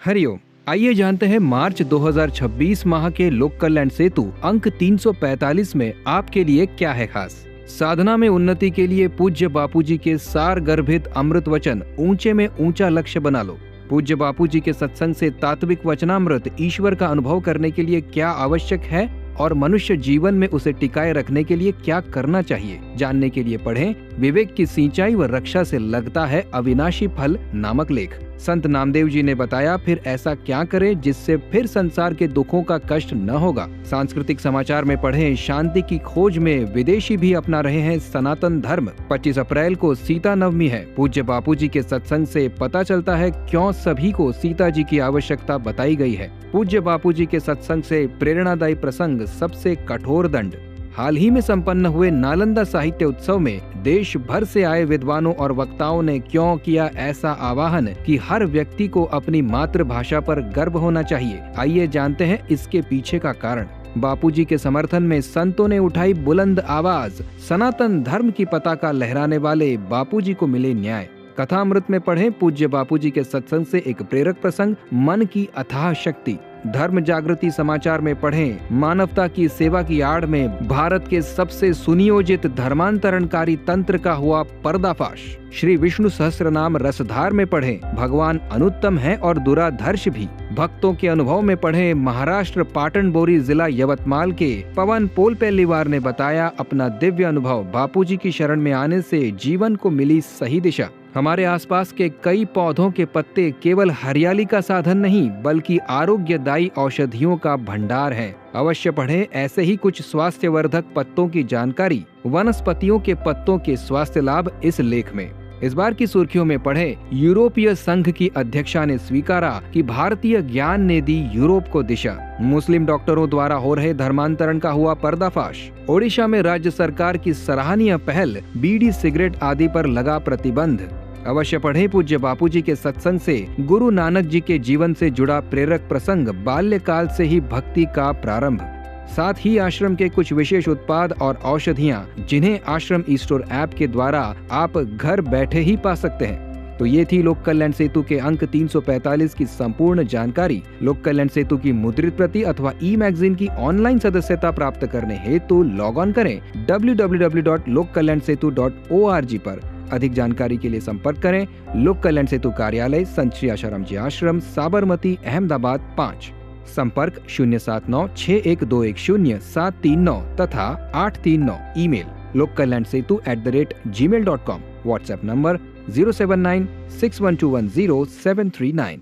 हरिओम। आइए जानते हैं मार्च 2026 माह के लोक कल्याण सेतु अंक 345 में आपके लिए क्या है खास। साधना में उन्नति के लिए पूज्य बापूजी के सार गर्भित अमृत वचन, ऊंचे में ऊंचा लक्ष्य बना लो। पूज्य बापूजी के सत्संग से तात्विक वचनामृत, ईश्वर का अनुभव करने के लिए क्या आवश्यक है और मनुष्य जीवन में उसे टिकाए रखने के लिए क्या करना चाहिए, जानने के लिए पढ़ें विवेक की सिंचाई व रक्षा से लगता है अविनाशी फल नामक लेख। संत नामदेव जी ने बताया फिर ऐसा क्या करें जिससे फिर संसार के दुखों का कष्ट न होगा। सांस्कृतिक समाचार में पढ़ें शांति की खोज में विदेशी भी अपना रहे हैं सनातन धर्म। 25 अप्रैल को सीता नवमी है। पूज्य बापूजी के सत्संग से पता चलता है क्यों सभी को सीता जी की आवश्यकता बताई गई है। पूज्य बापूजी के सत्संग से प्रेरणादायी प्रसंग, सबसे कठोर दंड। हाल ही में संपन्न हुए नालंदा साहित्य उत्सव में देश भर से आए विद्वानों और वक्ताओं ने क्यों किया ऐसा आह्वान कि हर व्यक्ति को अपनी मातृभाषा पर गर्व होना चाहिए। आइए जानते हैं इसके पीछे का कारण। बापूजी के समर्थन में संतों ने उठाई बुलंद आवाज। सनातन धर्म की पताका लहराने वाले बापूजी को मिले न्याय। कथामृत में पढ़ें पूज्य बापूजी के सत्संग से एक प्रेरक प्रसंग, मन की अथाह शक्ति। धर्म जागृति समाचार में पढ़ें मानवता की सेवा की आड़ में भारत के सबसे सुनियोजित धर्मांतरणकारी तंत्र का हुआ पर्दाफाश। श्री विष्णु सहस्त्रनाम रसधार में पढ़ें भगवान अनुत्तम है और दुराधर्ष भी। भक्तों के अनुभव में पढ़ें महाराष्ट्र पाटन बोरी जिला यवतमाल के पवन पोलपेल्लीवार ने बताया अपना दिव्य अनुभव। बापूजी की शरण में आने से जीवन को मिली सही दिशा। हमारे आसपास के कई पौधों के पत्ते केवल हरियाली का साधन नहीं बल्कि आरोग्यदायी औषधियों का भंडार है। अवश्य पढ़ें ऐसे ही कुछ स्वास्थ्यवर्धक पत्तों की जानकारी, वनस्पतियों के पत्तों के स्वास्थ्य लाभ इस लेख में। इस बार की सुर्खियों में पढ़ें यूरोपीय संघ की अध्यक्षा ने स्वीकारा कि भारतीय ज्ञान ने दी यूरोप को दिशा। मुस्लिम डॉक्टरों द्वारा हो रहे धर्मांतरण का हुआ पर्दाफाश। ओडिशा में राज्य सरकार की सराहनीय पहल, बीड़ी सिगरेट आदि पर लगा प्रतिबंध। अवश्य पढ़ें पूज्य बापूजी के सत्संग से गुरु नानक जी के जीवन से जुड़ा प्रेरक प्रसंग, बाल्यकाल से ही भक्ति का प्रारंभ। साथ ही आश्रम के कुछ विशेष उत्पाद और औषधियाँ जिन्हें आश्रम ई-स्टोर ऐप के द्वारा आप घर बैठे ही पा सकते हैं। तो ये थी लोक कल्याण सेतु के अंक 345 की संपूर्ण जानकारी। लोक कल्याण सेतु की मुद्रित प्रति अथवा ई मैगजीन की ऑनलाइन सदस्यता प्राप्त करने हेतु लॉग ऑन करें www.lokkalyansetu.org पर। अधिक जानकारी के लिए संपर्क करें लोक कल्याण सेतु कार्यालय, संत श्री आशाराम जी आश्रम, साबरमती, अहमदाबाद 5। संपर्क 07961210739 तथा 839। Email lokkalyansetu@gmail.com। WhatsApp number 07961210739।